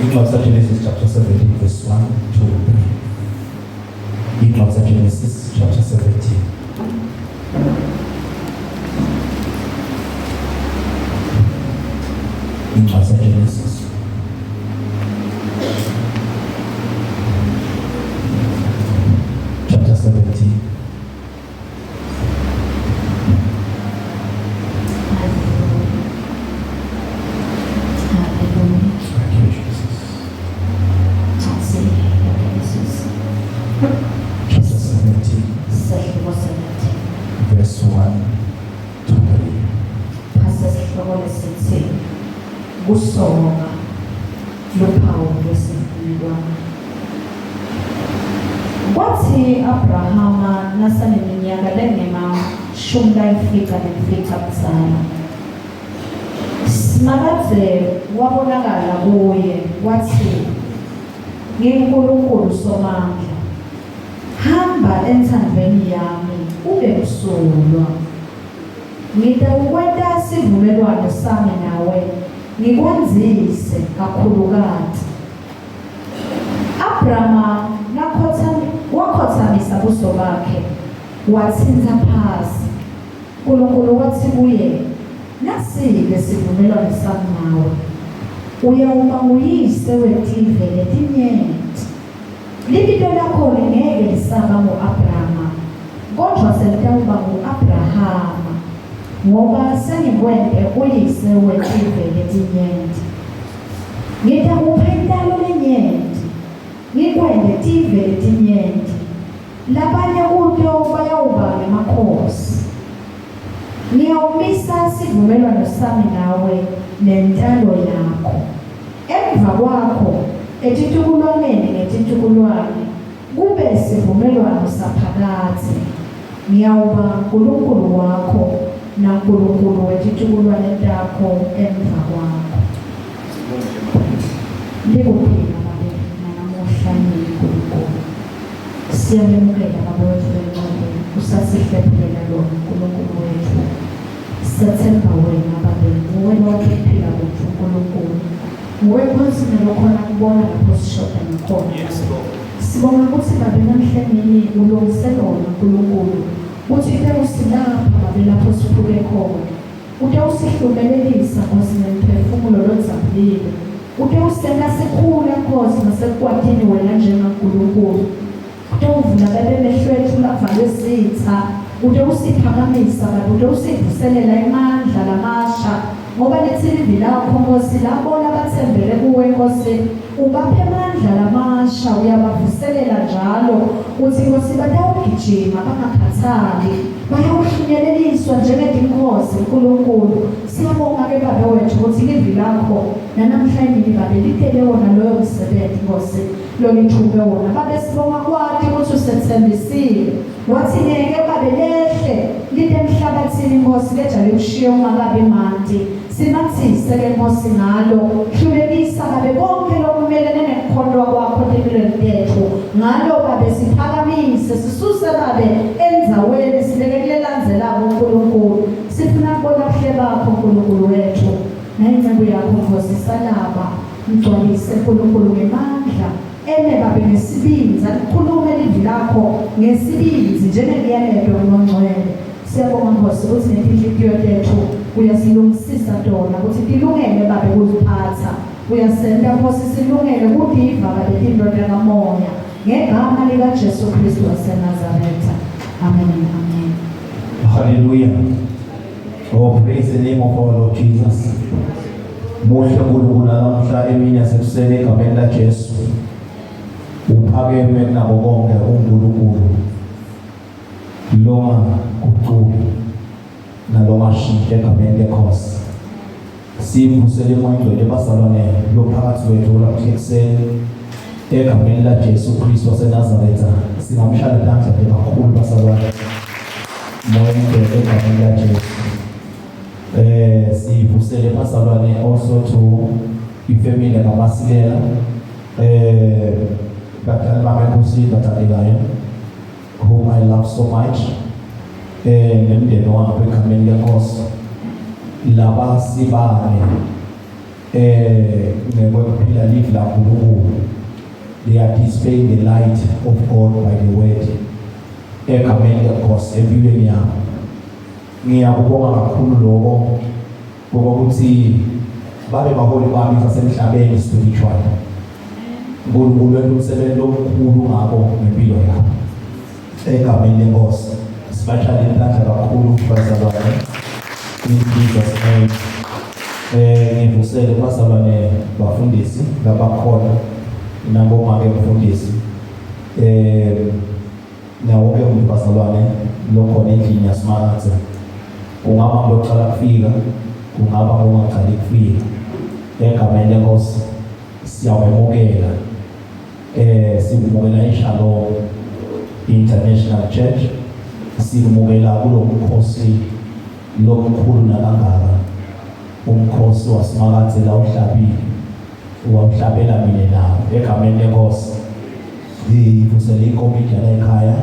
Includes Genesis chapter 17, verse 1 to 3. Includes Genesis chapter 17. Includes Genesis. Chapter 17. Kusonga lophawu lwesivumelwano. Kwathi Abrahama nasaneminyaka lengama-10 kuzala, Simakadze wabonakala kuye wathi, "NginguNkulunkulu Somandla, hamba enthandweni yami ube msulwa. Ngizawukwenza isivumelwano sami nawe, ngikwenzise kakhulukazi." Abrahama wakhothamisa ubuso bakhe wathinta phasi. uNkulunkulu wathi kuye, "Nasi-ke isivumelwano sami nawe. Uyawuba nguyise wetive letinyenti. Libito lakho lingeke lisaba ngu-Abrahama, kodwa selitawuba ngu-Abrahama, ngoba sengikwente uyise wetive letinyenti. Ngizakupha intalo lenyenti, ngikwente tive letinyenti. Labanye kuto bayawuba ngemakhosi. Ngiyawumisa isivumelwano sami nawe nentando yakho. Emva kwakho, etitukulwaneni ngetitukulwane, kube isivumelwano saphakade. Ngiyawuba uNkulunkulu wakho naNkulunkulu wetitukulwane takho emva kwakho." Ndikuphila babe nanamuhla uNkulunkulu. Siyamemukela baba wethu bencane, usasihlephela lona uNkulunkulu wethu. Sithemba wena babe, nguwe lokuphila kwethu uNkulunkulu. Nguwe konke lokhona kubona lapho sishoda ngakhona. Sibonga ukuthi babe namhlanje ulungisela wona uNkulunkulu. Uthi ke usilapha babe lapho siphuke khona. Ude usihlubelelisa Nkosi nemphefumulo lodzabile. Ude usenda sikhula Nkosi nasekwathini wena njengaNkulunkulu. Ude uvula babe emehlwethu lavalwe zitha. Ude usiphakamisa babe, ude usivuselela amandla lamasha. Ngoba lethilivi lakho Nkosi labona bathembele kuwe Nkosi, ubaphe amandla lamasha, uyabavuselela njalo. Uthi Nkosi batawugijima bangakhathali, bayawufinyeleliswa njengezinkosi uNkulunkulu. Siyabonga ke baba wethu ukuthi ilivi lakho nanamhlanje babe litele wona loyo msebenzi Nkosi, lolithuke wona. Babe sibonga kwathi ukuthi usethembisile. Wathi ngeke babe lehle lite emhlabathini Nkosi lejale ushiye ungababi mandi. Simathise ke Nkosi ngalo, hlulekisa babe konke lokumelene nekhondo kwakho empilweni yethu. Ngalo babe siphakamise, sisuse babe enzaweni sibeke kulelandzelako uNkulunkulu. Sifuna ukubona ubuhle bakho uNkulunkulu wethu. Nayinceku yakho Nkosi salaba, mgcwalise uNkulunkulu ngemandla. Eme babe ngesibinzi, alikhulume ilivi lakho ngesibinzi njengemiyalelo ngongcwele. Siyabonga Nkosi ukuthi nenhliziyo yethu uyasilungisisa tona ukuthi tilungele babe kuziphatha. Uyasenda Nkosi silungele kudiva babe indodana kamoya. Ngegama likaJesu Kristu waseNazaretha. Amen and amen. Hallelujah. Oh, praise the name of our Lord Jesus. Muhle uNkulunkulu namhla emini yasekuseni egameni laJesu. Uphakeme nabo bonke uNkulunkulu. Loma kuculi naloma shintshe egameni leNkosi. Sivusele emoyeni lebazalwane lophakathi wethu lapha ekuseni egameni laJesu Kristu waseNazaretha. Singamshaya namhla kakhulu bazalwane. Moyeni egameni laJesu. Sivusele bazalwane also to ifamily kaMasilela. Bakala babenkosi batalelayo, whom I love so much. Nemndeni wami egameni leNkosi. Laba sibane Ngekuphila live la uNkulunkulu. They are displaying the light of God by the word. Egameni lenkosi empilweni yami. Ngiyakubonga kakhulu lokho ukuthi babe baholi bami basemhlabeni spiritual. uNkulunkulu wenza umsebenzi omkhulu ngabo ngempilo yabo. Egameni lenkosi sibashaya impahla kakhulu bazalwane. In Jesus name. Ngivusele bazalwane bafundisi labakhona naboma bemfundisi. Nawo ke umuntu bazalwane lokho endlini yaSmartha. Kungaba ngoqala kufika, kungaba ngongaqali kufika. Egameni lenkosi siyawemukela. Simukela iShalom International Church. Simukela kulo mkhosi lokukhulu nakangaka. Umkhosi waSmartha la uhlabile. Uwamhlabela mina nawe. Egameni lenkosi sivusele ikomiti la ekhaya.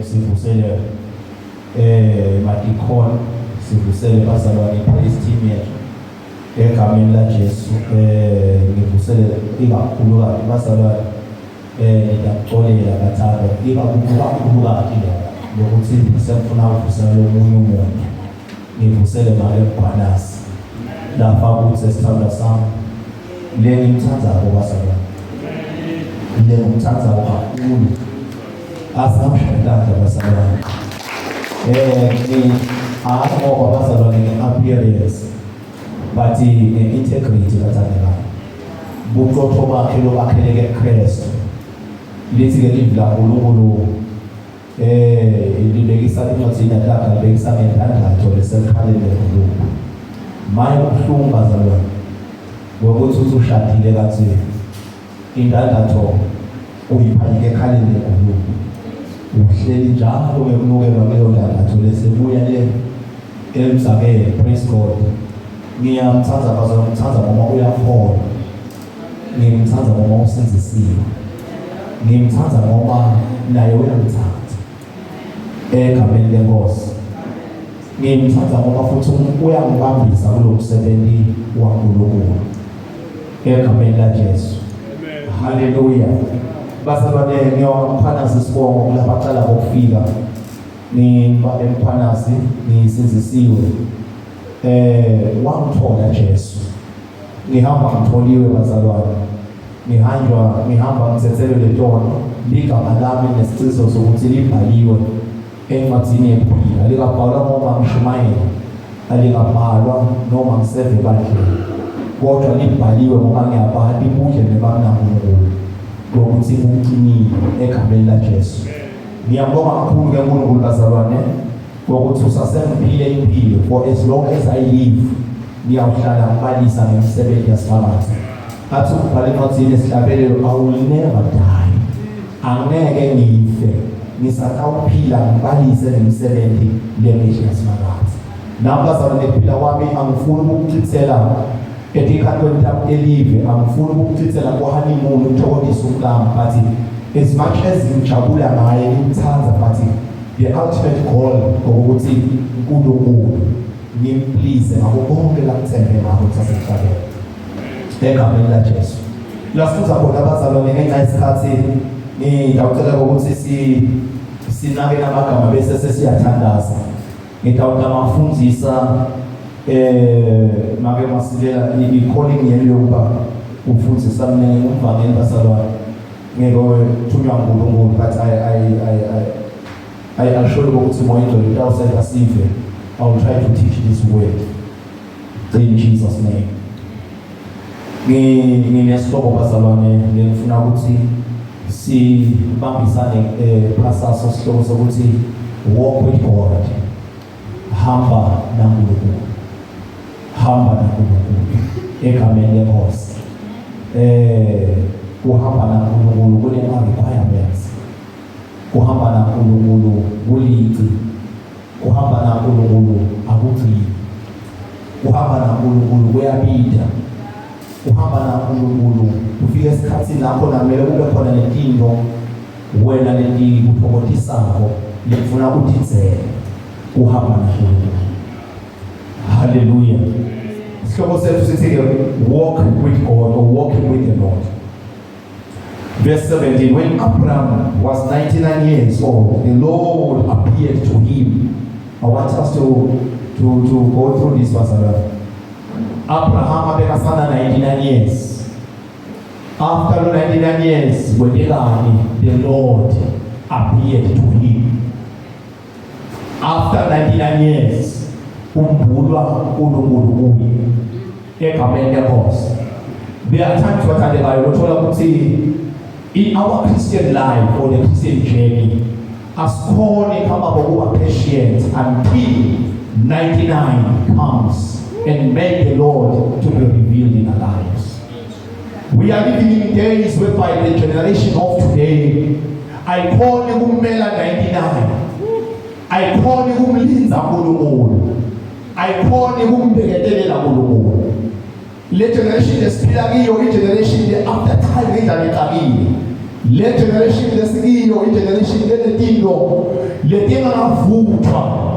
Sivusele madikon, sivusele bazalwane praise team yethu. Egameni laJesu ngivusele ikakhulu bazalwane ngiyaxolela kathando ikakhulu kakhulu lokuthi sengifuna ukuvusela omunye umuntu. Ngivusele manje eBhanasi lapha ukuthi sithanda sami le ngimthanda bazalwane. Le ngimthanda kakhulu. Asamshadada bazalwane. Ngoba bazalwane nge-appearance but integrity kathanda. Buqotho bakhe lo akheleke eKristu. Lithi-ke live la uNkulunkulu libekisa incwadi yakhe libekisa ngendandatho lesekhaleni uNkulunkulu. Maye ubuhlungu bazalwane. Ngokuthi usushadile kathi indandatho uyiphanike ekhaleni uNkulunkulu. Uhleli njalo ngekunukelwa leyo ndandatho lesebuya le emzakele. Praise God. Ngiyamthanda bazalwane, ngimthanda ngoba uyakhona. Ngimthanda ngoba usenzisiwe. Ngimthanda ngoba naye uyamthanda. Egameni lenkosi. Ngimthanda ngoba futhi uyangibambisa kulo msebenzi waNkulunkulu. Egameni laJesu. Hallelujah. Bazalwane ngiyawamphanaza isibongo lapha aqala ukufika. Emphanazi ngisizisiwe. Wangithola Jesu. Ngihamba ngitholiwe bazalwane. Ngihamba ngithethelwe letono ligama lami nesicizo sokuthi libhaliwe encwadini yephila. Alikabhalwa noma ngishumayela, alikabhalwa noma ngiseve bandleni, kodwa libhaliwe ngoba ngiyabhala ibudle nebaNkulunkulu ukuthi uqinile egameni laJesu. Ngiyabonga kakhulu ke uNkulunkulu bazalwane ukuthi usasemphile impilo for as long as I live. Ngiyawuhlala ngibalisa ngemisebenzi yaSmartha. Athi ukubhala encwadini esihlabelelo, I will never die. Angeke ngife. Ngisakawuphila ngibalise ngemisebenzi lemihle yaSmartha. Nabazalwane ephila kwami angifuni ukuchithela etikhathweni tami elive, angifuni ukuchithela kwa-honeymoon ukuthokozisa umkami, but as much as ngijabula ngaye ngimthanda, but the ultimate goal ukuthi uNkulunkulu ngimplize ngakho konke lakuthembe ngakho sasemhlabeni. Egameni laJesu. Lasifuza khona abazalwane ngenxa yesikhathi ngidawucela ukuthi sinake namagama bese sesiyathandaza. Ngidawuda mafundisa make masilela i-calling yenu yokuba ufundisa mina umvangeli bazalwane. Ngekothunywa uNkulunkulu, but I assure you ukuthi moya ingcwele utawusenza sive. I will try to teach this word in Jesus name. Nginesihloko bazalwane ngifuna ukuthi sibambisane phasaso sihloko sokuthi walk with God. Hamba naNkulunkulu. Hamba naNkulunkulu. Egameni lenkosi. Kuhamba naNkulunkulu kune-requirements. Kuhamba naNkulunkulu kulici. Kuhamba naNkulunkulu akugcini. Kuhamba naNkulunkulu kuyabida. Kuhamba naNkulunkulu kufika esikhathini lapho namele kube khona lenkinto wena lekuthokozisako lefuna ukudizela. Kuhamba naNkulunkulu. Hallelujah. Isihloko sethu sithi walk with God or walking with the Lord. Verse 17, when Abraham was 99 years old, the Lord appeared to him. I want us to go through this verse. Abraham abekasana 99 years. After 99 years, when the Lord appeared to him. After 99 years, there are times what the Bible told us in our Christian life or the Christian journey, as God come about patient until 99 comes and make the Lord to be revealed in our lives. We are living in days whereby the generation of today, I call you Mela 99. I call you Linza Mulumul. I call you Begedelela Mulumul. Let generation the spirit or generation the after time in the let generation the spirit or generation the tindo. Let them have food.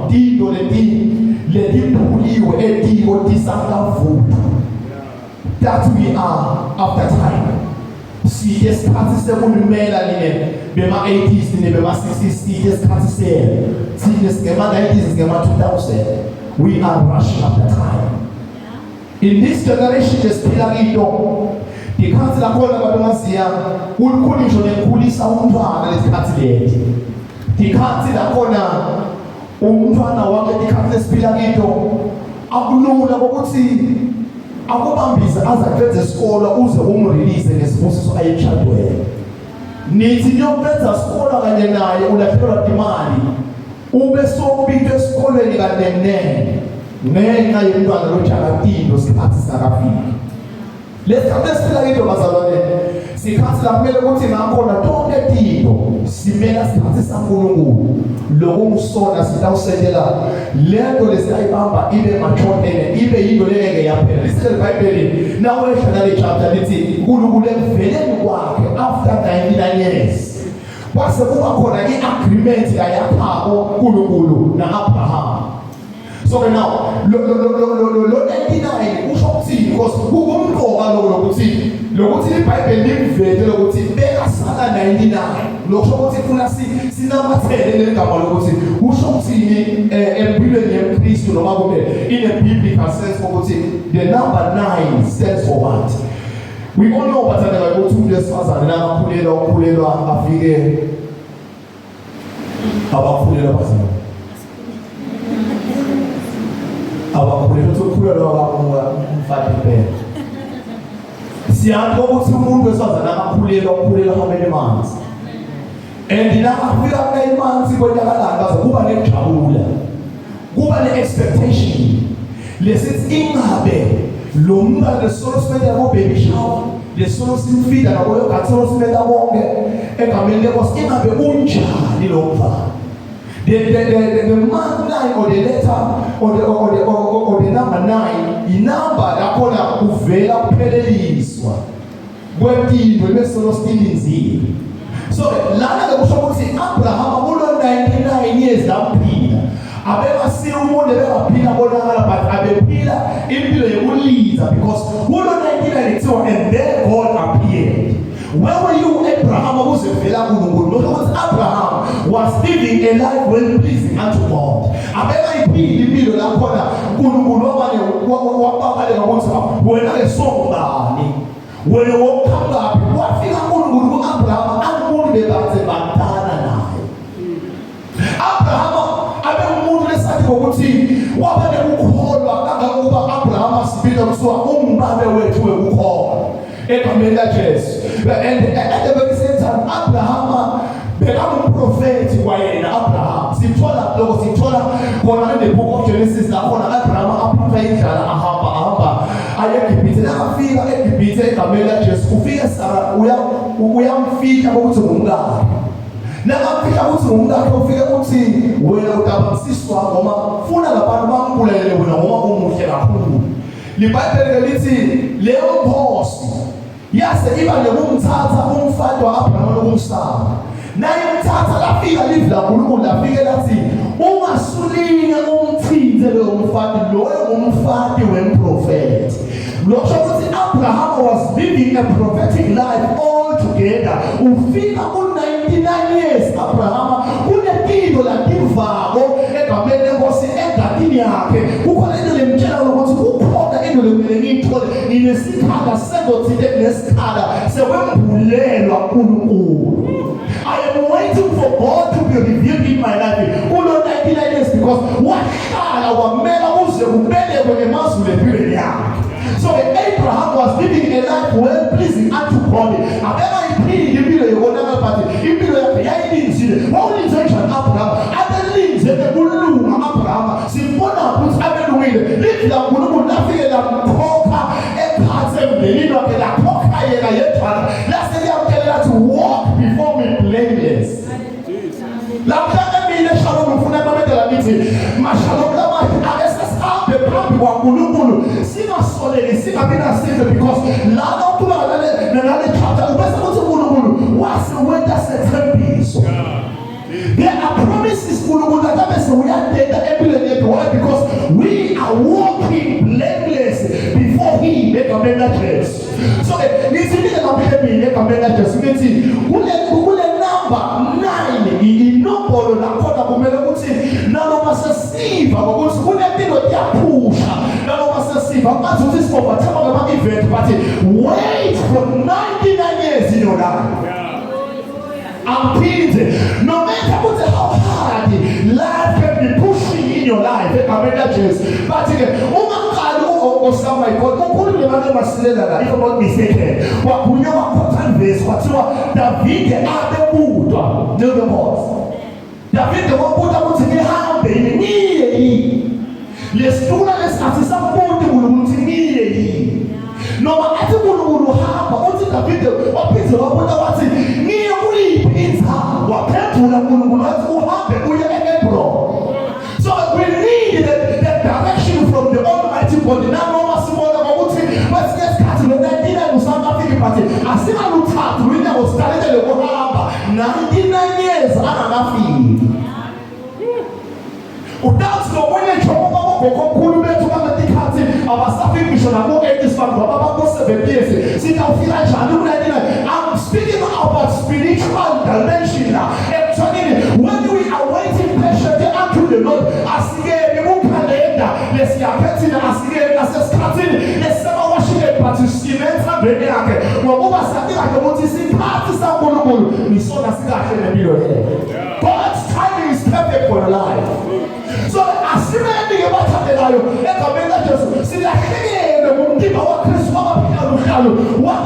Tindo let him puli or eti or disanga food. That we are after time. See this 37 men bema 80s ni bema 60s see this 37. See this schema 90s schema 2000. We are rushing after time. In this generation, the spirit the council of Kona will condition and police are the council of Kona Umpana, the council spirit Abulula Boguti Abubambis as a great scholar who's a home release and is supposed to a child way. Needs your better scholar and then I would have heard the money. Ube so big a scholar in the name. Nenga yendo analocha atindo sikhathi sakafika. Lesikhathi esiphila bazalwane sikhathi la kumele ukuthi nakhona tonke tindo simela sikhathi saNkulunkulu lokusona sitawusekela lento lesiyayibamba ibe machonene ibe yinto leke yaphela. Listen eBhayibhelini nawe ehlala le chapter lithi uNkulunkulu emveleni kwakhe after 99 years kwase kuba khona iagreement yayaphako uNkulunkulu naAbraham. So now, lo 99 usho ukuthini because kukumqoka lokuthi iBhayibheli limvete lokuthi beka sala 99 lokusho ukuthi funa sinamathele legama lokuthi usho ukuthini empilweni yeKristu noma kube in a biblical sense ukuthi the number 9 stands for what? We all know what I go to this fazana nabakhulelwa afike abakhulelwa bazana abakhulelwa sokhulelwa umfati phela siyazi ukuthi umuntu wesifazana akakhulelwa how many months and nakafika 9 months kwenyakalanga baze kuba nejabula kuba ne-expectation lesithi ingabe lo mntwana lesolo simele yabo baby shower lesolo simfida naboyo katsolo simele bonke egameni lenkosi ingabe unjani lo mfana. The month 9 or the letter or the number 9 inamba lakhona kuvela kupheleliswa kwempilo lesolo stilinzile. So lana kusho ukuthi Abraham ulo 99 years laphila abekasiya umuntu ebekaphila bonakala but abephila impilo yokuliza because ulo 99 kuthiwa and then God appeared. Where were you, Abraham? Abraham was living a life well pleasing unto God. When I saw when you walk up, what thing Abraham and at the very same time, Abraham became a prophet. Abraham, in the book of Genesis, Abraham, yase iba nokumthatha umfati waAbraham lokumsaba naye umthatha lafika live la uNkulunkulu lafike lathi ungasulinga umthinze Amphinde loyo umfati wemprofeti. Lokho ukuthi Abraham was living a prophetic life altogether. Ufika ku-99 years Abraham kunempilo lakivako egameni lenkosi engadini yakhe. Kukhona into lemtshela ukuthi kukhona into lemele ngiyithole nginesikhala sengothile kunesikhala sekwembulelwa uNkulunkulu. I am waiting for God to be revealed in my life. Kulo 99 years because wahlala wamela uze kubelekwe ngemazulu empilweni yakhe. So Abraham was living a life well pleasing unto God. Abeka iphili impilo yokona but impilo yakhe yayilinzile. Wawulinze njani Abraham? Abelinze kulunga Abraham. Sibona ukuthi abelungile. Lithi la uNkulunkulu lafike lamkhokha ekhathe emndenini wakhe lakhokha yena yedwana. Lase liyamkelela to walk before me blameless. Lamhlanje mina shalom ngifuna kwamedela lithi mashalom lamathi akesesihambe phambi kwaNkulunkulu singasoleli singabi nasizwe because lana ukuba nale chapter ubese ukuthi uNkulunkulu wasiwenta sethembiso. There are promises uNkulunkulu akabese uyadeda empilweni yethu. Why? Because we are walking blameless before Him egameni laJesu. So ngizinike namhlanje egameni laJesu ngithi kule number 9 inombolo lakhona kumele ukuthi nanoma sesiva ukuthi kunempilo iyaphusha nanoma sesiva manje ukuthi sibobathema ngama event but wait for 99 years in your life. I'm pleading, no matter what how hard life can be pushing in your life, but oh my God, if I'm not mistaken, what we know about this, what David Ademuda, know the boss. David the one put up to the hand, baby. Let's do let's ask somebody who will need. No matter what will happen, what is David, what is the one what is near we what people will happen, we are able. So we need the direction from the Almighty God. Now, no matter what but let's catch the 99 South African party. I see I look at when I was started the Wahaba 99 years and I'm without the way to I'm speaking about spiritual dimension. When we are waiting patiently unto the Lord, as he gave you calendar, let's get petting as he gave us cutting, let's never washing it, but to see men and Beniake. Well, over something like a multi parties are vulnerable. We saw that God's timing is perfect for your life. So, as you may be about to tell you, let the men just see that the woman give our Christmas, what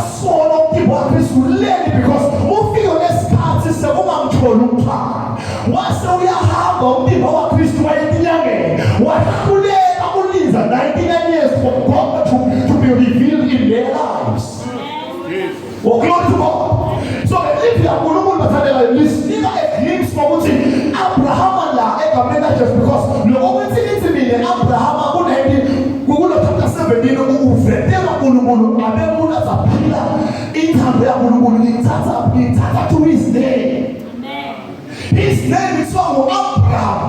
so long people are Christmas because who feel less cards is a woman to look at. What's the way I have of people are Christmas in young? What could they only 99 years for God to be revealed in their lives? Well, glory to God. So if you are going to listen, a glimpse for what Abraham and la just because the only thing is to be Abraham would have Google chapter 17 uvhetela uNkulunkulu abemula zaphila intando yaNkulunkulu ithatha to his name. His name is called Abraham.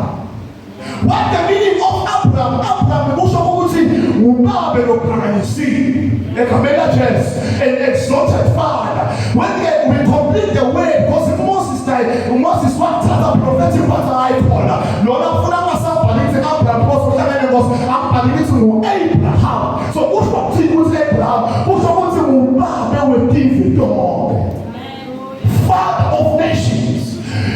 What the meaning of Abraham? Abraham kusho ukuthi uBaba lophakanyisiwe egameni laJesu an exalted father. When we complete the word because Moses died, Moses wathatha prophetic pattern ayikhona lona funa masabhalithi Abraham because ambhalithi Abraham. So kusho ukuthi Abraham kusho ukuthi uBaba weTV lonke, father of nations.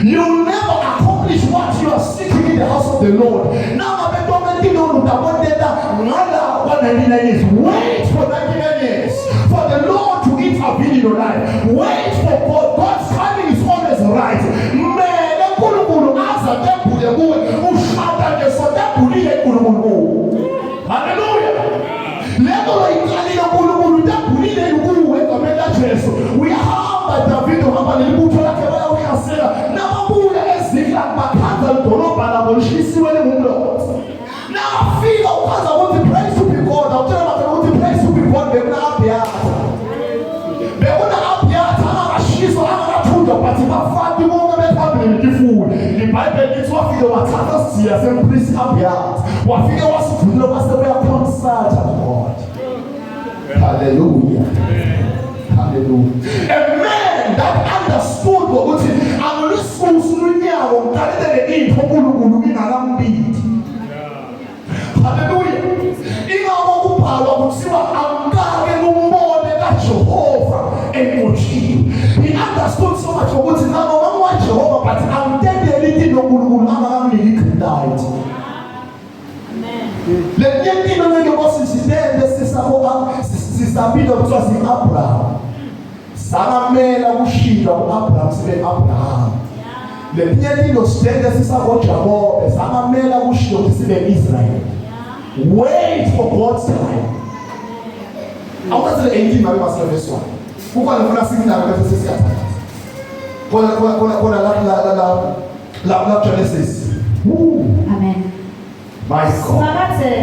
You never accomplish what you are seeking in the house of the Lord. Now, I'm going to know that one day that 199 years. Wait for 99 years for the Lord to intervene in your life. Wait for God. God's timing is always right. Hallelujah. We have David now feel because I want the place to be God. I'll tell them I want the place to be God. They will not be out. They will not yasemprisi abyat wafike wasivulile wase uyaconsulta God. Hallelujah. Hallelujah. A man that understood ukuthi angilisusu lunyawo ngikalele into uNkulunkulu ingalambili. Hallelujah. Ingakho kubhalwa kuthiwa amkake kumbone kaJehova emoyeni. He understood so much ukuthi noma waJehova but amtendele into uNkulunkulu angakamniki credit. Le nto ngeke bosisitende sisabile kuthiwa si-Abraham. Sangamela kushinda ku-Abraham sibe Abraham. Le nto sitende sisaboJakobe sangamela kushinda ukuthi sibe Israel. Wait for God's time. Awukathi le 18 bake basebenzisa. Kukhona ngifuna singina bese sisiyathatha. Kona la Genesis. Amen. My God. Singathi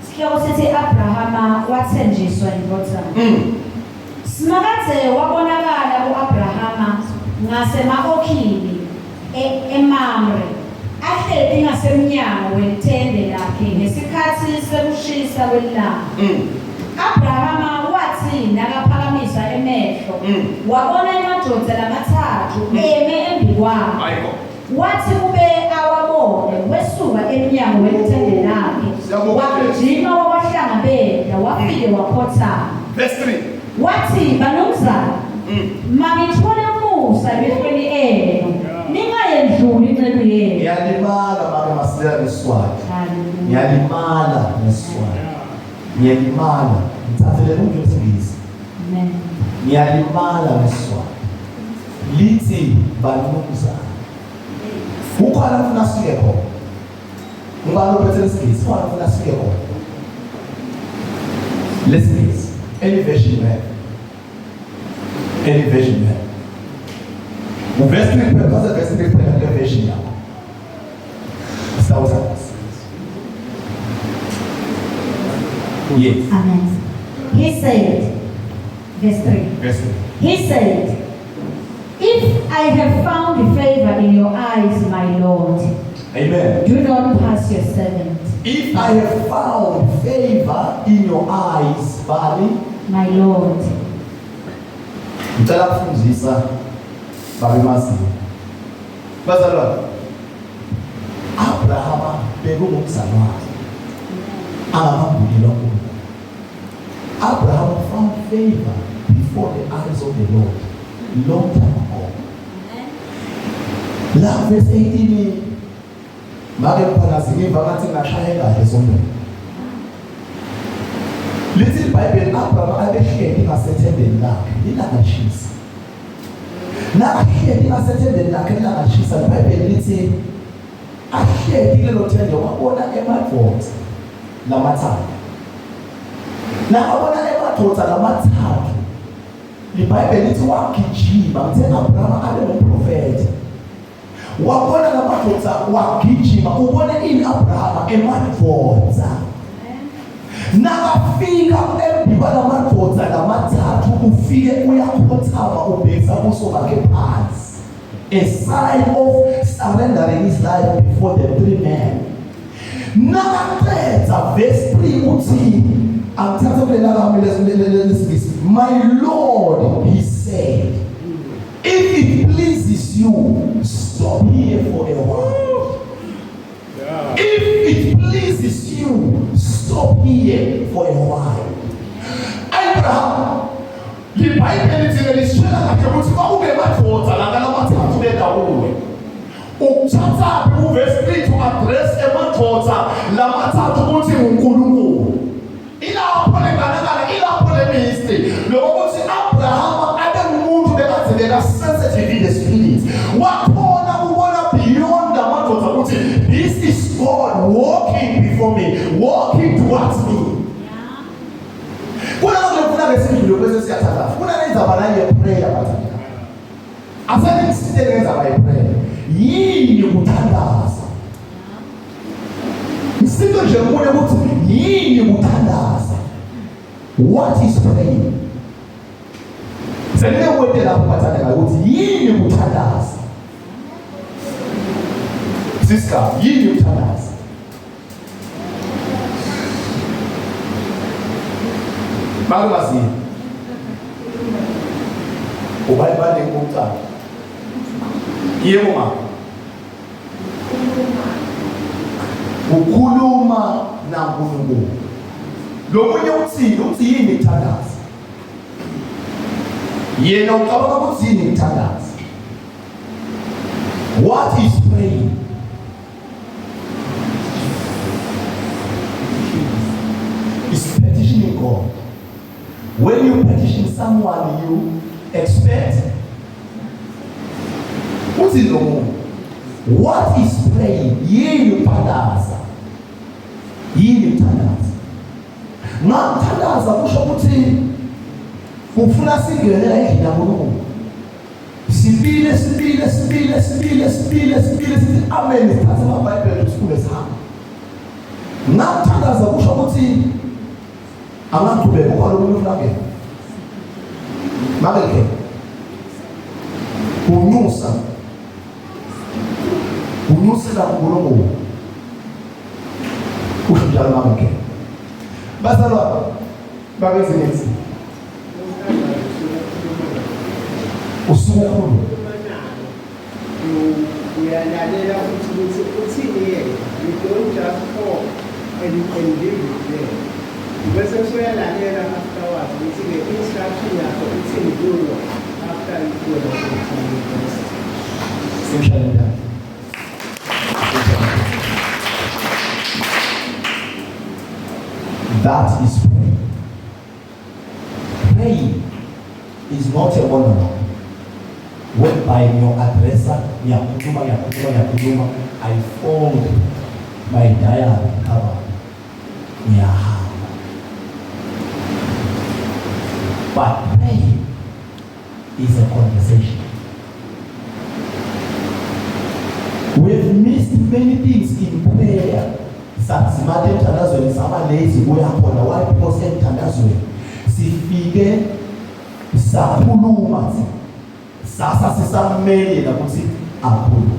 sihloko sithi Abrahama wathenjiswa indodana. Singathi wabonakala ku-Abrahama ngasemaOkhini eMamre. Ahleli ngasemnyango wetende lakhe ngesikhathi sekushisa kwelanga. Abrahama wathi nakaphakamisa emehlo wabona amadoda lamathathu eme embi kwakhe. Wathi kube awabone wesuka emnyango wetende lakhe wagijima wabahlangabeza wafike wakhothama. Verse 3. Wathi banumzana mangithole umusa emehlweni enu ningayendluli inceku yenu. Ngiyalimala bake masilela neswati. Ngiyalimala neswati. Ngiyalimala. Ngithathele umuntu wesingisi. Amen. Ngiyalimala neswati. Lithi banumzana. Ukhona ufuna sifike khona. Ngibani ophethe lesingisi? Ukhona ufuna sifike khona. Lesingisi. Any version you have. Any version you have. Verse 3 because verse 3 the version now. Thousands. Yes. Amen. He said, verse 3. Verse 3. He said, if I have found favor in your eyes, my Lord, amen. Do not pass your servant. If I have found favor in your eyes, Bali, my Lord. Ngicela kufundisa babemazi. Bazalwane. Abraham bekungumzana wakhe. Angamambuleli uNkulunkulu. Abraham found favor before the eyes of the Lord long time ago. La verse 18 make phakaziva ngathi ngashaya kahle sombeni. Lithi iBhayibheli Abraham abehleli ngasethembeni lakhe ilangashisa. Nahleli ngasethembeni lakhe ilangashisa iBhayibheli lithi ahleli lelo thende wabona emadvodza lamathathu. Abona emadvodza lamathathu. IBhayibheli lithi wagijima uthe Abraham abe ngumprofeti. Wabona lamadvodza wagijima ubone ini Abraham emadvodza. Nakafika embi kwalamadvodza lamathathu ufike uyakhothama ubhekisa ubuso bakhe phansi. A sign of surrendering his life before the three men. Nakaqeda verse 3 uthi angithatha kulela kami lesingisi. My Lord, he said, if it pleases you, stop here for a while. Yeah. If it pleases you, stop here for a while. Abraham, iBhayibheli lithi lisitshela kahle ukuthi uma ube madvodza lamathathu bedawuwe. Ukuthatha uverse 3 to address emadvodza lamathathu ukuthi uNkulunkulu. Ilapho lebonakala ilapho lemistry lokuthi Abraham abengumuntu bekazibeka sensitive in the spirit. Wakhona ukubona beyond amadvodza ukuthi this is God walking before me, walking towards me. Kuna ngifuna ngesidlo bese siyathatha. Kuna nenza banaye prayer bathanda. Asale sitele ngenza baye prayer. Yini ukuthandaza? Isinto nje ngone ukuthi yini ukuthandaza? What is praying? Senele kwete lapho bathanda ukuthi yini ukuthandaza? Siska, yini ukuthandaza? Makumazi. Ubayibale ngokucala. Yebo ma. Ukhuluma naNkulunkulu. Lomunye uthi yini ukuthandaza? Yena ucabanga ukuthi yini ukuthandaza? What is praying? Is petitioning God. When you petition someone, you expect. What is the moment? What is praying? Yini ukuthandaza. Yini ukuthandaza. Ngakuthandaza kusho ukuthi ufuna singenela endlini kaNkulunkulu. Sibile sithi amen sithathe amaBhayibheli sikhule sihamba. Ngakuthandaza kusho ukuthi angaqhubeka ukhalo lomhlangene. Makeke. Unyusela uNkulunkulu. Kusho njalo makeke. Bazalwa babezinisi. Usukhulu. Uyalalela ukuthi uthini yena. You don't just talk and leave it there. Bese uyalalela afterwards ukuthi le instruction yakho uthini kuyo after you go to Simshayela. That is praying. Praying is not a monologue. Whereby your addresser, Yakutuma, I fold my diary cover. But praying is a conversation. We've missed many things in prayer. Sasimate mtandazweni sama lazy uyakhona. Why? Because emtandazweni sifike sakhuluma sasa sisamele ukuthi akhulume.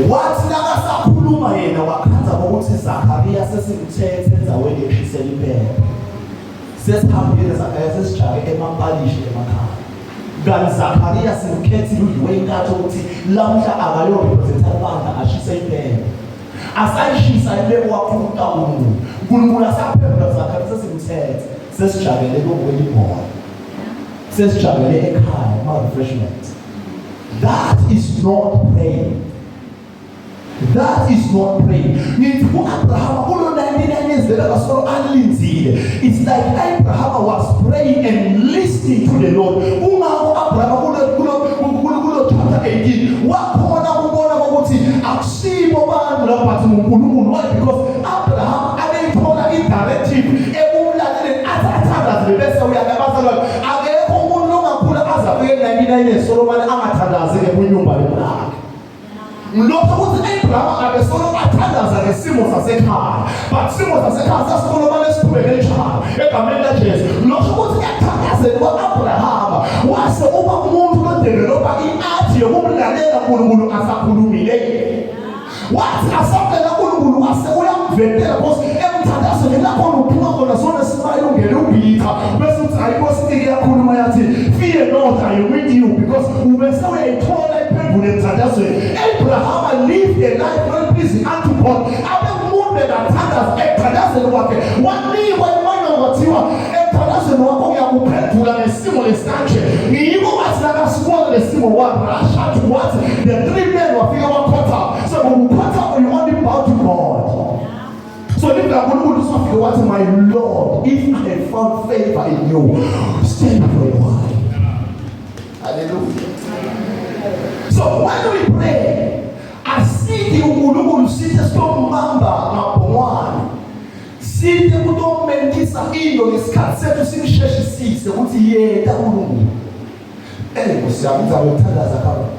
Wathi nakasakhuluma yena wakhanza ukuthi Zakaria sesimthethe enzaweni eshisela impepho. Sesihambile Zakaria sesijabe emapalishi emakhaya. Kanti Zakaria simkhethile udliwe inkatho ukuthi lamhla akayorepresenta ibandla ashise impepho. Asayishisa impepho wakhuluka uNkulunkulu asaphepha Zakaria sesimthethe sesijabele kokweli ibhola. Sesijabele ekhaya ma refreshment. That is not praying. That is not praying. It's like Abraham was praying and listening to the Lord. Chapter 18. Because Abraham directive. Lokho ukuthi Abraham abesolo bathandaza ngesimo sasekhaya, but simo sasekhaya saSolomon esiqhubeke njalo egameni laJesu. Lokho ukuthi ekuthandazeni kwa-Abraham wase uba umuntu lodevelopa i-art yokumlalela uNkulunkulu asakhulumile. Wathi asabela uNkulunkulu ase uyamvetela because emthandazweni lapho uphuma khona sona simayile ungene ubitha bese uthi ayikosi iyakhuluma yathi fear not, I am with you, because ubese uyayithola Abraham lived a life well pleasing unto God. Abe umuntu engathandaza ekuthandazeni kwakhe wanikwa imali ngothiwa ekuthandazeni wakho uyakuphendula nesimo lesanje. Ngiyiko bathi nakasibona lesimo warasha to what the three men wafika wakhotha. So ukukhotha you only bow to God. So if uNkulunkulu usafika wathi my Lord, if I have found favor in you, stand for a while. Hallelujah. So when we pray, asidi uNkulunkulu sithe sitomamba ngapongwana. Sithe kutomendisa into ngesikhathi sethu simsheshisise ukuthi yena uNkulunkulu. Kusiyami ngizakuthandaza kakhulu.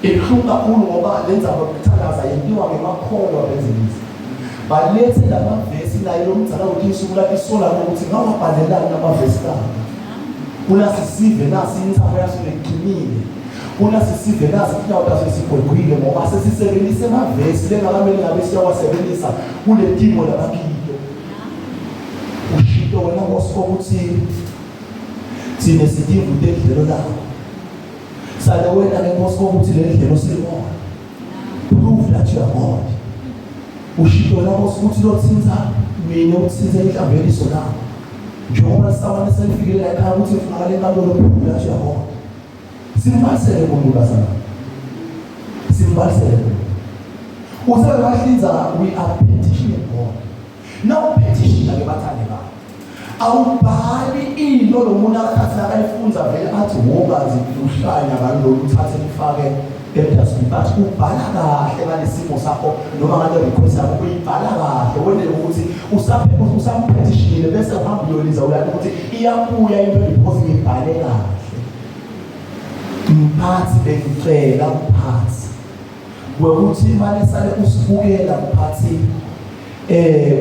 Ikhuluma kakhulu ngoba lenza ukuthandaza yenziwa ngemakholwa bezizwe. Balethe lamavesi nayo lomdzala ukuthi isuku lakhe isola ukuthi ngawabhalelani namavesi kahle. Kula sisive nasi insapho yaso leqinile. Una sisivela sitawuta sesigwegwile ngoba sesisebenzise amavesi lengakamele ngabe siyawasebenzisa kule timo labakhito. Ushito wena ngosiko ukuthi thine sidivu dedlelo lakho. Sale wena ke ngosiko ukuthi le ndlelo silibona. Prove that you are God. Ushito wena ngosiko ukuthi lotsinza mina utsize inhlambeli sona. Njengoba sabane selifikile la ekhaya ukuthi ufakale enkantolo prove that you are God. Simbalisele umuntu basana. Simbalisele. Usabe bahlinza we are petitioning God. Now petition ke bathane ba. Awubhali into lo muntu akathatha akayifunza vele athi wokazi uhlanya ngalolu uthathe ufake edustbin but ubhala kahle ngalesimo sakho noma ngale request yakho uyibhala kahle wendele ukuthi usampetishile bese uhamba uyoliza uyathi ukuthi iyabuya into report ngibhale kahle. Mphathi bengicela uphathi wekuthi imali sale usibukela uphathi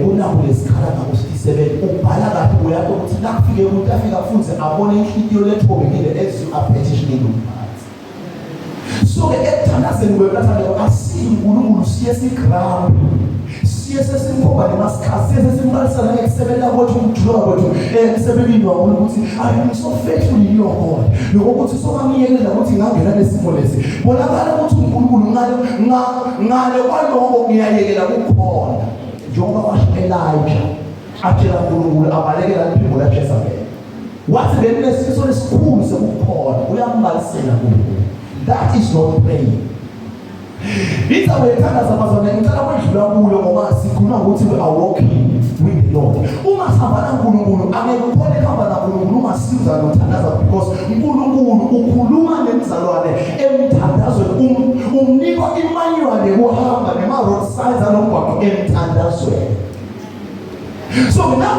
unako lesikhala ngako sisebele ubhala kahle uyathi ukuthi nakufike umuntu afika afunze abone inhliziyo lethobekile as you are petitioning uphathi. So ke ekuthandazeni kwebalathane asinkulunkulu siye sigram siye sesimkhomba nemaskhathi siye sesimbalisana ngekusebela kwethu umjula kwethu emsebelini wakho ukuthi I'm so faithful in your God nokuthi sokamiyekela ukuthi ngangena lesimo lesi bonakala ukuthi uNkulunkulu ngale kwaloko ngiyayekela kukhona njengoba washo Elijah atshela uNkulunkulu abalekela iphimbo la Jezebel wathi benesifiso lesikhulu sekukhona uyambalisela uNkulunkulu. That is not praying. It's a way to amazon ngicela kwedlula kulo ngoba sikhuluma ukuthi we are walking with the Lord. Uma sihamba naNkulunkulu angeke ukhone kuhamba naNkulunkulu uma siza nothandaza because uNkulunkulu ukhuluma nemizalwane emthandazweni umnika imanyuane kuhamba nema road signs alomgwaqo emthandazweni. So now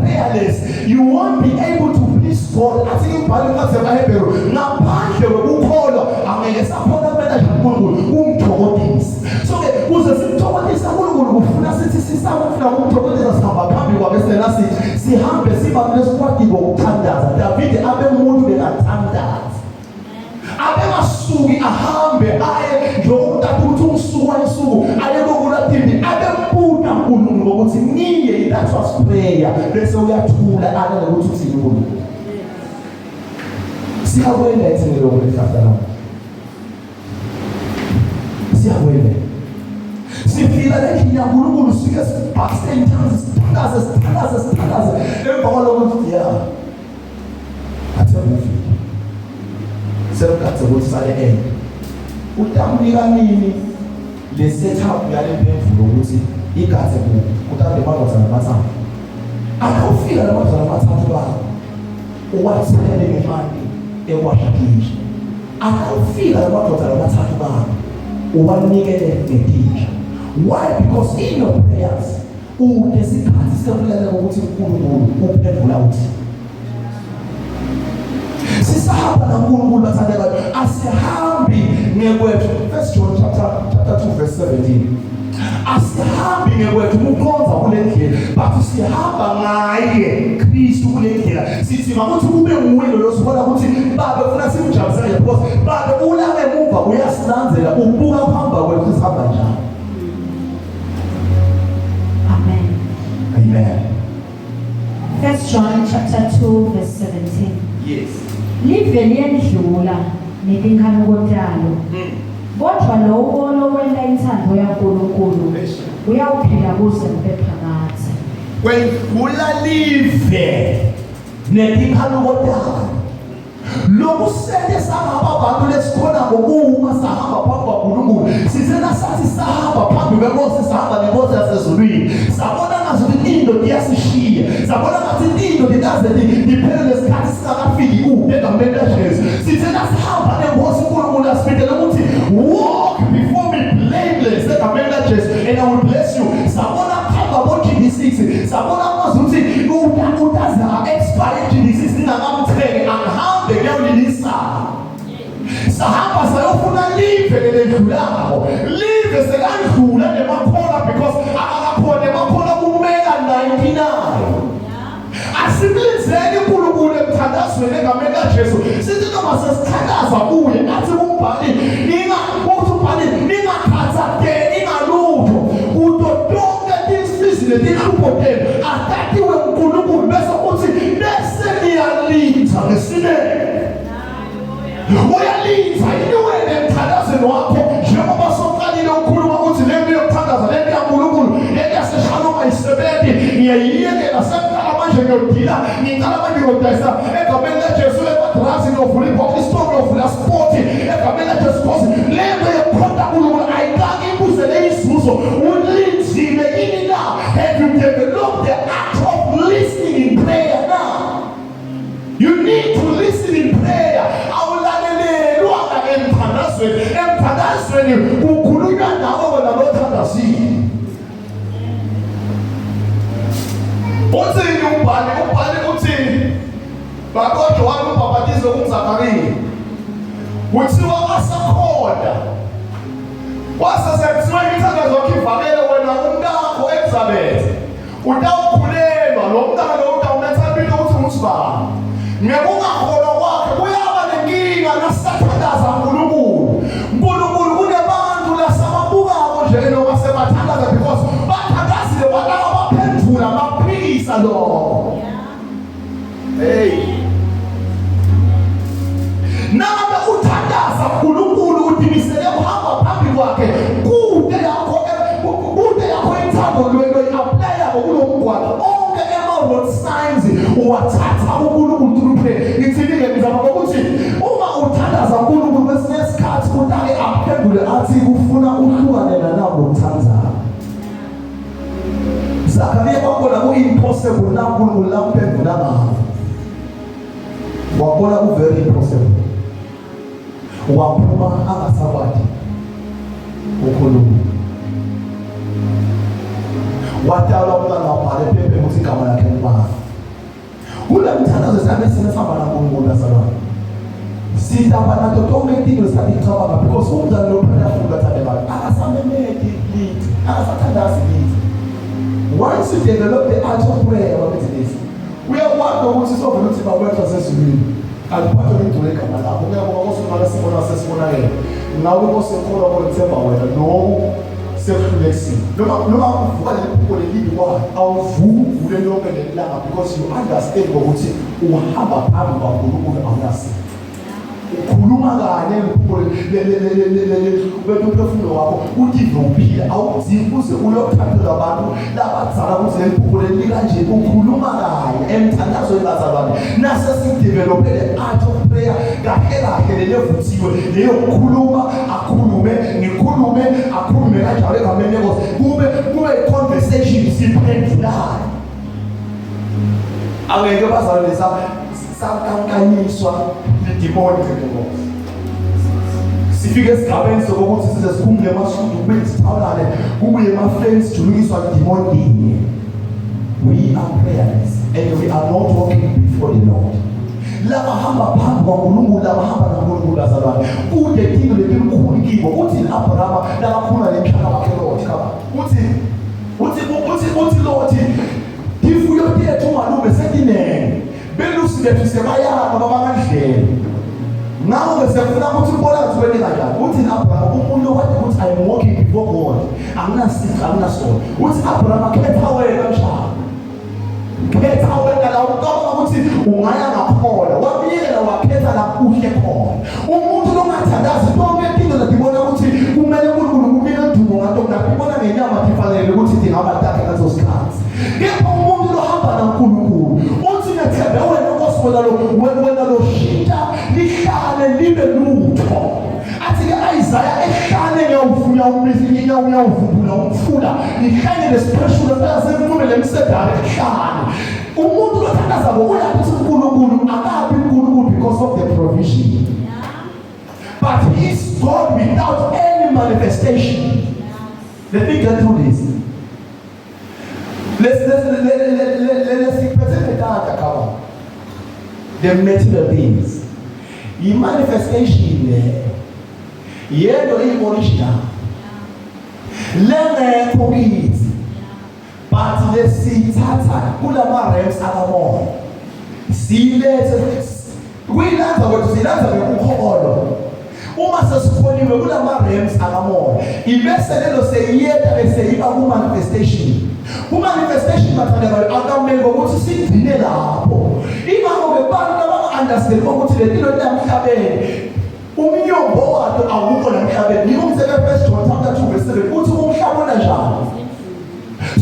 prayerless, you won't be able to please God. I think ngaphandle kokukholwa angeke saphona manje uNkulunkulu umthokozisa. So ke kuze simthokozisa uNkulunkulu kufuna sithi sisafuna umthokozisa sihamba phambi kwakhe sithi sihambe siba nesquad ngokuthandaza. David abe umuntu bekathandaza. Abe masuki ahambe aye njengomuntu ukuthi umsuku ayisuku aye kokulathini abe mbuda uNkulunkulu ukuthi niye that was prayer bese uyathula ala ukuthi uthini uNkulunkulu. Siyabona ethini lokho lefafana. Siyabona. Sifila lekhina uNkulunkulu sike sibhaste inthangaze emva lokuthi ya athe sekuthatha ukuthi sale utamnika nini le setup yale mpendulo ukuthi igaze kutande madoda namathathu akufika lamadoda namathathu bakho uwathele ngemali ekwashakisha akufika lamadoda namathathu bakho uwanikele ngetija. Why? Because in your prayers unesikhathi sokulela ukuthi uNkulunkulu uphendula uthi sisahamba naNkulunkulu bathandeka asihambi ngekwethu. 1 John chapter 2 verse 17 asihambi ngekwethu ukukhonza kule ndlela but sihamba ngaye Kristu kule ndlela sithi makuthi kube nguwe losibona ukuthi baba ufuna simjabulise because baba ulake emuva uyasilandzela ubuka phamba kwethu sihamba njani. Amen. Amen. 1 John chapter 2 verse 17. Yes. Live liyendlula netinkhalo kontalo. Kodwa lowo olowela inthando yaNkulunkulu uyawuphila kuze kube phakade. Kwendlula live netinkhalo kontalo. Lokusele sahamba abantu lesikhona ngokuma sahamba phambi kwaNkulunkulu sisena sathi sahamba phambi kwenkosi sahamba nenkosi yasezulwini sabona ngathi into iyasishiya sabona ngathi into likaze liphele lesikhathi singakafiki egameni laJesu sisena sahamba nenkosi uNkulunkulu asibekele ukuthi walk before me blameless egameni laJesu and I will bless you. Sabona phamba bo-GD6 sabona kwazi ukuthi utaza expire GD6 ningakamthenge angihambe kuyawulilisa sahamba sayofuna live lelendlulayo live sekandlula nemakhola because akakakhona emakhola kumeka 99 Asimlizeni uNkulunkulu emthandazweni egameni kaJesu. Sithi noma sesithandaza kuye nathi kumbhali ningakhathazeki ngalutho. Utotonke izizwe lehlupho lenu athathiwe uNkulunkulu bese uthi bese niyalinda ngesineke. Uyalinda inuwele emthandazweni wakho njengoba soqalile ukukhuluma ukuthi le nto yokuthandaza le nto yaNkulunkulu le yaseshalom ayisebenzi ngiyayiyekela sekuqala manje ngiyodila ngiqala manje ngiyodayisa egameni laJesu emadrasi ngiyovula ibhokisi store ngiyovula sport egameni laJesu because le nto yokukhonza uNkulunkulu ayikaki ibuzele izuzo ulindile yini na. Have you developed the art of listening in prayer now? You need to listen in prayer. Emthandazweni kukhulunywa nawe wena lothandazile. Uthini umbhali uthini? BakoJohane uMbhapatizi uMzakariya kuthiwa wasekhona wasesekuthiwa imithandazo yakho ivakele wena umntakho Elizabeth utawukhulelwa lo mntana lo utawumetha impilo ukuthi ngusibani. Ngekungakholwa kwakhe kuyaba nenkinga nasathandaza uNkulunkulu kunebantu lasababukako nje noma sebathandaza because bathandazile walaba baphendula baphikisa lokho. Hey, nabe uthandaza uNkulunkulu udimisele uhamba phambi kwakhe kude yakho ithando lwelo iapply kulo mgwaqo onke ama-road signs uwathatha uNkulunkulu through ithini-ke ngizama ukuthi uma uthandaza uNkulunkulu kwesinye isikhathi utake aphendule athi ufuna uhlukanela nabo ngokuthandaza. Zakariya wabona ku-impossible na uNkulunkulu lamphendula ngabo. Wabona ku-very impossible. Waphuma angasakwazi uNkulunkulu. Watala umntana wabhala ephepha ukuthi igama lakhe ngubani. Kule mthandazo sabe sinesihamba naNkulunkulu bazalwane. Sithamba nato tonke izinto esazicabanga because umntana lo phela ufuna uthande abantu. Akasamemeki lithi, akasathandazi lithi. Once you develop the art of prayer, what is this? Uyakwazi ukuthi sovela ukuthi bawetha sesizwini. Aliphathe ngidule igama lakho. Uyabona ukuthi sesibona yena. Nawe osekholwa kwethemba wena no self-reflection. Noma uvuka lephupho lelibi kwayo awuvuki ule lonke lelanga because you understand ukuthi uhamba phambi kwaNkulunkulu awunasi. Ukhuluma kanye lephupho lephupho wakho uthi uphila awudingi uze uyothathela abantu labadzala kuze lephupho leli kanje ukhuluma kanye emthandazweni bazalwane. Nase sidevelopele art of prayer kahle lelevuthiwe leyo kukhuluma akhulume ngikhulume akhulume kanjalo egameni lenkosi kube conversation siphendulayo. Angeke bazalwane sakankanyiswa lidimoni ngenkosi. Sifike esigabeni sokuthi size siphumule emashudu kube isithawulane kubuye ema-friends julukiswa lidimoni linye. We are prayerless and we are not walking before the Lord. Laba hamba phambi kwaNkulunkulu laba hamba naNkulunkulu bazalwane. Kude into lelikhulu kibo uthi Abraham lakakhuluma lemhlaba wakhe Lord kaba. Uthi Lord ifuyo yethu malume sekinene. Belusi lethu sebayana babangandlela. Ngawo besefuna ukuthi ubona ukuthi kanjani. Uthi Abraham umuntu wathi ukuthi I am walking before God. Anginasona. Uthi Abraham khetha wena njalo. Khetha wena la uqaba ukuthi ungaya ngakhona. Wabiyela wakhetha la kuhle khona. Umuntu longathandazi bonke into ladibona ukuthi kumele uNkulunkulu kumele ndumo ngato ngapibona ngenyama tifanele ukuthi dingaba takhe ngazo sikhathi. Kepha umuntu lohamba naNkulunkulu uthi nethembe wena ngoSibona wena lo shintsha lihlale libe lutho. Athi-ke Isaiah ehlane ngiyawuvuya umlisi ngiyawuvumbula umfula lihlane lesipeshula sasemfume lemsedari ehlane. Umuntu lothandaza ngokuyathi uNkulunkulu akabi uNkulunkulu because of the provision. But he is God without any manifestation. Let me get through this. Let's present the material things. The manifestation there. Yendo original. Lenge kokiti. but lesithatha kulama realms akamoya silethe kuyilanza kwethu silanza ngekukholo. Uma sesikholiwe kulama realms akamoya ibese lelo seyiyeda bese iba ku manifestation. Ku manifestation bathandekayo akamele ukuthi sigcine lapho. Ingakho bebantu abanga-understand ukuthi le mpilo emhlabeni umnyombo wakhe awukho la emhlabeni. Nikumseke 1 John chapter 2 verse 7 uthi umhlaba unanjani.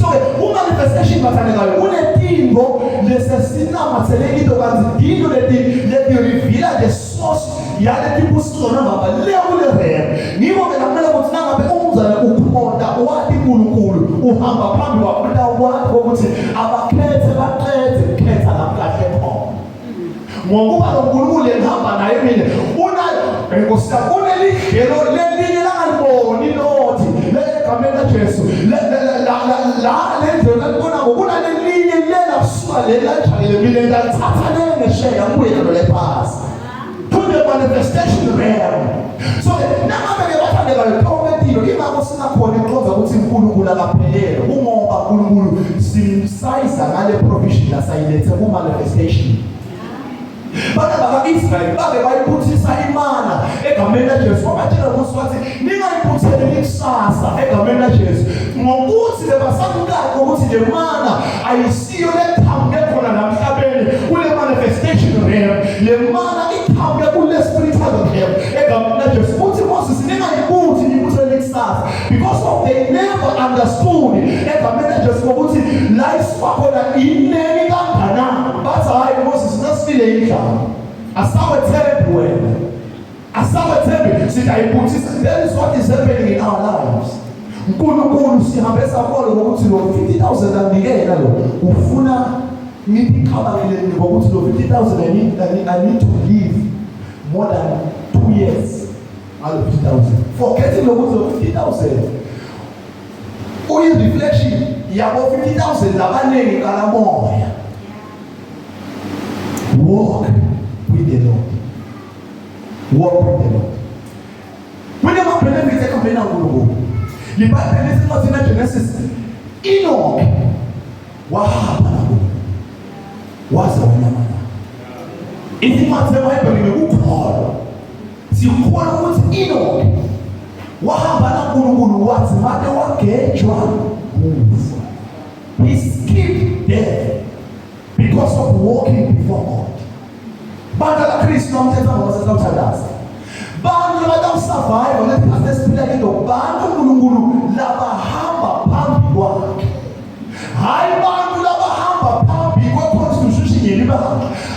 So umanifestation bathandekayo unetingo lesesinamatheleke into kanti into leti reveal the source yale tipusizona ngaba leyo kule realm. Ngiko ke namela ukuthi nangabe umzana ukhonda wathi uNkulunkulu uhamba phambi kwakho wakho ukuthi abakhethe baqede khetha namkahle khona. Ngokuba uNkulunkulu ehamba naye mina una ngosiyabona unelihelo lelinye langaliboni lothi legamela Jesu la lendlela libona ngokuna lelinye lela kusuka lela jayele mina ndathatha lengesheya kuye lo lephasi to the manifestation realm. So nangabe bathandekayo prometilo ingakho singakhona iqonza ukuthi uNkulunkulu akaphelele kungoba uNkulunkulu simsize ngale provision lasayilethe ku manifestation. Bana baka-Israyeli babe bayiphuthisa imana egameni laJesu. Babatshela ukuthi bathi ningayiphutheli ikusasa egameni laJesu ngokuthi bebasamukaka ukuthi le mana ayisiyo lethambe khona namhlabeni kule manifestation realm. Le mana ithambe kule spiritual realm egameni laJesu. Futhi Moses ningayiphuthi niphutheli ikusasa because of they never understood egameni laJesu ukuthi la isikhona ineni kanganani. Bathi hayi Moses nasifile indlela asawethembe wena asawethembe sitayiphuthisa. That is what is happening in our lives. uNkulunkulu sihambe sakolo ngokuthi lo 50,000 andikela lo ufuna ngiphiqhabakele ngokuthi lo 50,000 I need to give more than 2 years ngalo 50,000 forgetting lokuthi lo 50,000 uyi reflection yabo 50,000 labanengi kalamoya. Walk with the Lord. Walk with the Lord. When you are praying, you take a minute to go. The Bible is not in Genesis. Enoch. What happened? What's the one? If you want to know, you call. Si you call with Enoch. What happened? What's the matter? What get you? He skipped death because of walking before God. Banda la Kristo mtenda mwanza utadasa. Banda la madam survive wale pastor spila kendo banda Mulungulu la bahamba pambi wake. Hai banda la bahamba pambi kwa constitution yeliba.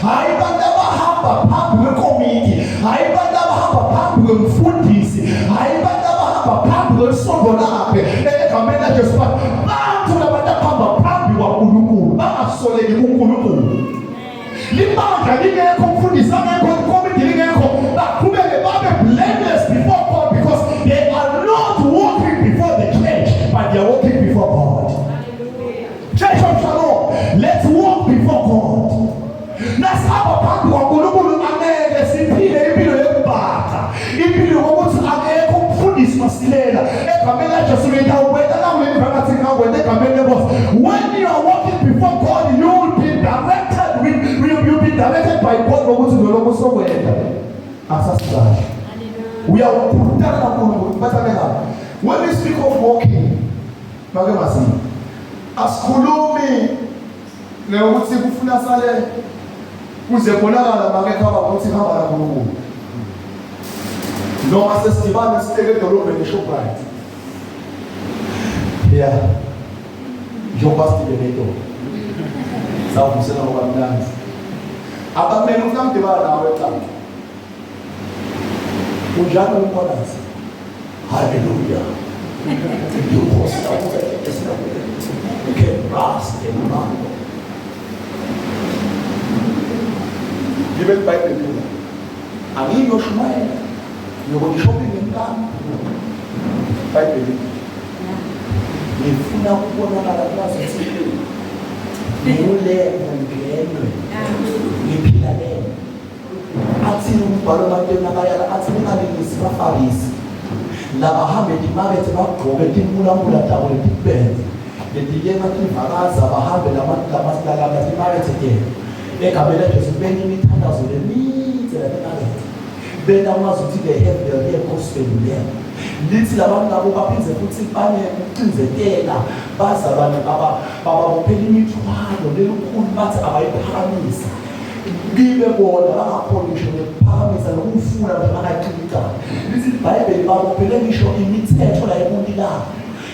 Hai banda bahamba pambi kwa committee. Hai banda bahamba pambi kwa mfundisi. Hai banda bahamba pambi kwa somo lake. Kamenda Jesu. Banda la banda bahamba pambi wa Mulungulu. Ba sole ni Mulungulu. Limanga lingekho mfundisi angekho committee lingekho bakhubeke babe blameless before God because they are not walking before the church but they are walking before God. Hallelujah. Church of Shalom, let's walk before God. Nasaba phambi kwaNkulunkulu angeke siphile impilo yokubhatha impilo yokuthi angekho umfundisi masilela egameni laJesu ngiyawubeka nawe phakathi nawe egameni leBoss. When you are walking before God you will be directed by God ngokuthi lokho sokwenda asasizana. We are kudala kakhulu bathandeka. When we speak of walking make masi asikhulumi ngokuthi kufuna sale kuze bonakala make khaba ukuthi hamba la kuNkulunkulu. Noma sesidibana siteke edolobheni eShoprite. Yeah. Jobasti beneto. Sawubusela ngokamnandi. Abamele ukamdibana nawe ekhaya. Unjalo umkhonasi. Hallelujah. Yinkosi yakho esinakho. Okay, ras emando. Libe iBhayibheli lelo. Angiyo shumayela. Yokushopping enkani. iBhayibheli. Ngifuna ukubonakala kwaZithile. Ngule ngenwe. Ngiphila lena. Athi umbhalo bantwana bayala athi ningalingisi baFarisi. Laba hambe imakethe bagqoke impulamula dawo letibhenze. ngedike bakivakaza bahambe lamathi again egameni laJesu beni imithandazo lemide lamakethe bena mazi ukuthi they have their gospel there lithi labantu nabo baphindze futhi banekucinzetela baza abantu bababophela imithwalo lelukhulu bathi abayiphakamisa kibe bona bangakhona ngisho nekuphakamisa nokufuna bangaqinisa lithi iBhayibheli babophele ngisho imithetho la ebulilana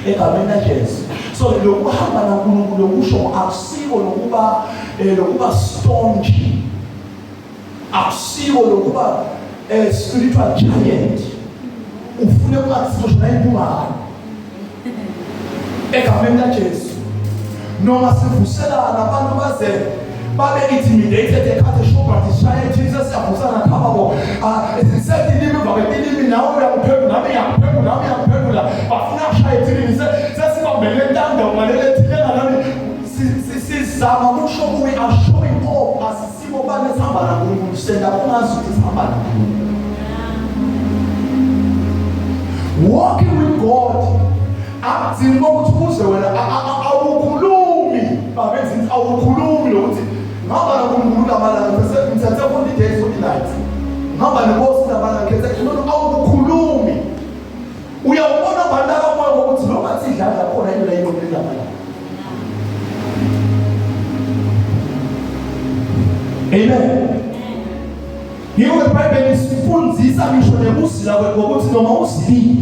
egameni laJesu. So lokuhamba naNkulunkulu lokusho akusiko lokuba staunch, akusiko lokuba spiritual giant. Ufune ukuaksishona impumelelo egameni laJesu. Noma sivuselana abantu babe intimidated ekhathe shobha dishaye Jesus yavusana khabo sethi limi babetilimi nawe uyakuphekula nami yakuphekula bafuna kushaye tilimi sesibambele ntando ngalele thilena nami sizama kusho we are showing off asisibo bane sihamba naNkulunkulu senda kungazi ukuthi sihamba naNkulunkulu. Walking with God akudingi ukuthi kuze wena awukhulumi babenzi awukhulumi lokuthi ngaba naNkulunkulu amalanga ngithathe 40 days 40 nights ngaba nenkosi amalanga ngithathe awukhulumi uyawubona bandaka kwabo ukuthi noma sidlala khona into leyo ngezamalanga. Amen. Yebo iBhayibheli isifundzisa ngisho nebusila ukuthi noma usili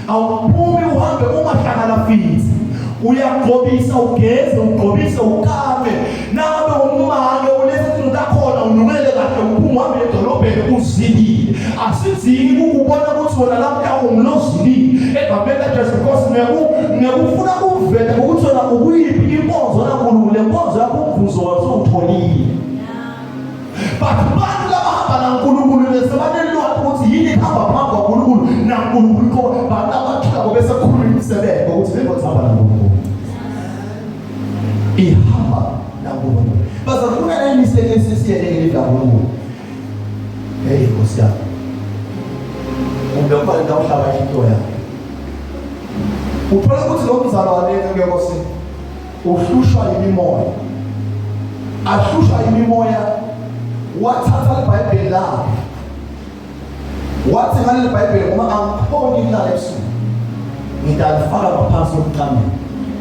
awuphumi uhambe umahlangana fithi uyagqobisa ugeze ugqobise ukame nabe umake ulezinto zakhona unukele kahle uphuma uhambe edolobheni uzilile asizini ukubona ukuthi wona lapha ungilozilile egameni laJesu because ngekufuna kuvele ukuthi wona ukuyiphi inkonzo naNkulunkulu lenkonzo yakho umvuzo wazo utholile. But abantu labahamba naNkulunkulu lesebanelwazi ukuthi yini ihamba phambi kwaNkulunkulu naNkulunkulu kodwa abantu abathula bese khuluma imisebenzi ukuthi lengozihamba naNkulunkulu ihamba naNkulunkulu bazafuna imisebenzi esiyelekile kaNkulunkulu. Hey Nkosi yami ungekho ndawuhlaba into yakho uthola ukuthi lo mzalwane ngekhosi uhlushwa yimimoya ahlushwa yimimoya wathatha iBhayibheli lakhe wathi ngale iBhayibheli uma angikhoni kulala ebusuku ngidalifaka ngaphansi komqamelo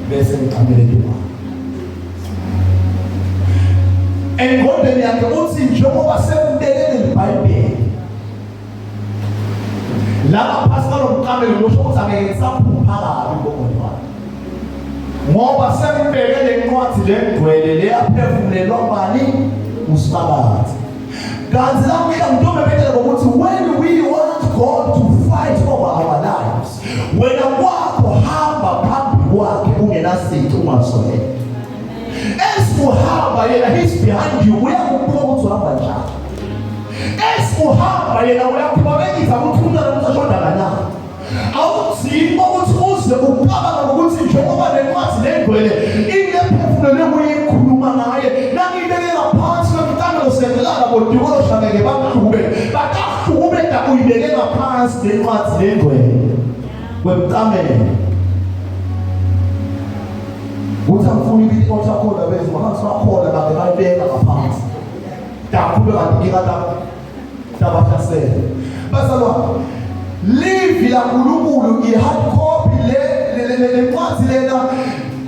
bese ngiqamele into engqondweni yakhe uthi njengoba sekubekele iBhayibheli la phasi kwalomqamelo kusho ukuthi angeke saphupha kabi ngomoni wakhe ngoba sekubekele incwadi lengcwele leyaphefumulelwa bani uSibabathi. Kanti namhla ntombe bethele ukuthi when we want God to fight over our lives wena kwakho hamba phambi kwakhe ungenasici ungasolele esikuhamba yena he's behind you uyakubuka ukuthi uhamba njani esikuhamba yena uyakhubabekisa ukuthi umntana umsashonda kanjani awudzini ukuthi uze uqabanga ukuthi njengoba lencwadi lengcwele inephefumulele kuyikhuluma ngaye nangibeke ngaphansi kwemntana usenzelana bodikolo shangeke bakuhlube bakahlube uyibeke ngaphansi lencwadi lengcwele kwemqamelo uthi angifuni ukuthi othakhola beze ngaphansi bakhona kade bayibeka ngaphansi dakhulu kanti tabathasele bazalwane live la nkulunkulu i-hard copy le ncwadi lena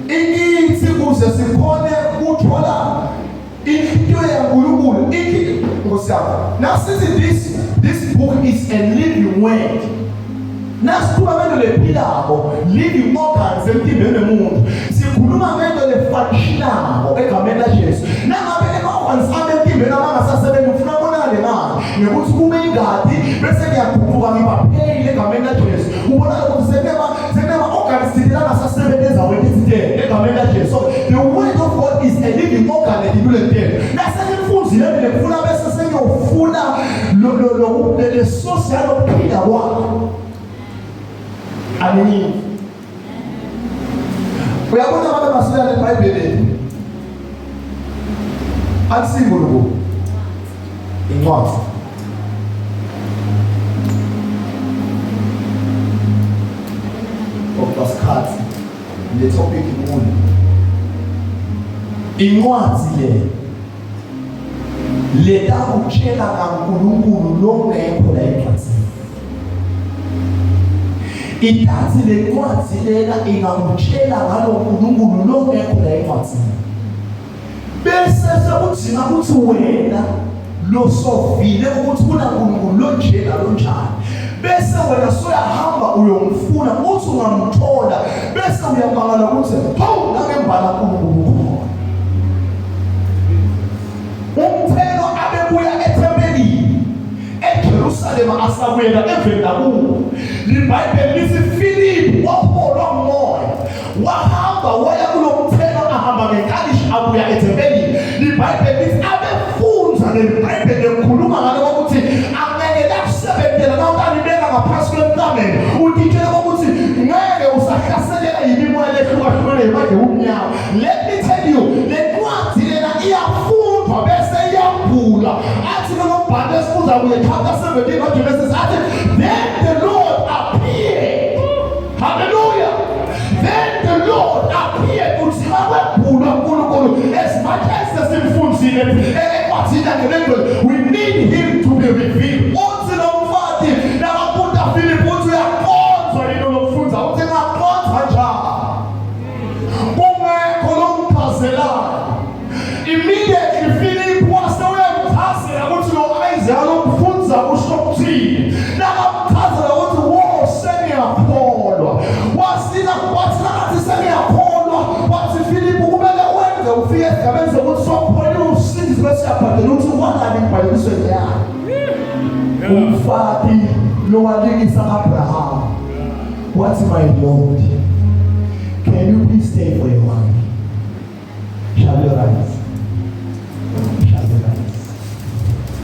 ikithi kuze sikhone ukuthola inhliziyo yaNkulunkulu Nkosi yami. Now since this book is a living word nasikhuluma ngento lephilako living organs emtimbeni womuntu sikhuluma ngento lefunctionako egameni laJesu nangabe ama-organs emtimbeni abangasasebenzi ufuna bonakale manje ngekuthi kume ingadi bese ngiyaguquka ngibapheyile egameni laJesu ubona ukuthi senema-organs thina angasasebenzi ezaweni ezithele egameni laJesu. So the word of God is a living organ edibulentele nasenimfunzile ngifuna bese sengiyofuna le source yalokuphila kwakho. Amen. Uyabona abantu basiyana eBhayibhelini akusinguluko incwadi okubasikhathi le topic inkulu. Incwadi le takutshela kaNkulunkulu longekho la encwadini. Idathi le ncwadi lena ingakutshela ngalo uNkulunkulu longekho la encwadini. Bese sekuthi ukuthi wena lo sovile ukuthi kuna uNkulunkulu lonjela lonjani. Bese wena soyahamba uyomfuna uthi ungamthola bese uyamangala ukuthi hawu nakembala uNkulunkulu. Umthelo abebuya eThempelini eJerusalema asabuyela evela kuwo. IBhayibheli lithi Philip waholwa umoya wahamba waya kulo mthelo ahamba ngenkalishi abuya eThempelini. IBhayibheli lithi abefunza leBhayibheli ekhuluma ngalo ukuthi angeke lakusebenzela nawukanibeka ngaphansi kwemkamelo utitshela ukuthi ngeke usahlaselela yimimoya lehlukahlukene manje umnyama. Let me tell you, le ncwadi lena iyafundwa bese iyambula. Athi lombhalo esifuza kuye chapter 17 of Genesis athi then the Lord appeared. Hallelujah. Then the Lord appeared. Uthi makwebhula uNkulunkulu as much as simfunzile encwadini yakhe leBhayibheli we need him to be revealed. Uthi lomfati nakabuta Philip uthi uyakonzwa yini lokufunza uthi ngakonzwa njani. Kungekho lomchazelayo. Immediately Philip wasewemchazela ukuthi lo Isaiah lomfunza usho ukuthini. Nakamchazela ukuthi wo sengiyakholwa. Wasina kwathi nakathi sengiyakholwa wathi Philip kumele wenze ufike esigabeni sokuthi sokuphola usizi bese yaphathela ukuthi wangabi ibhayibheli yakhe. Umfati lo walingisa Abraham. What's my Lord? Can you please stay for a while? Shall you rise?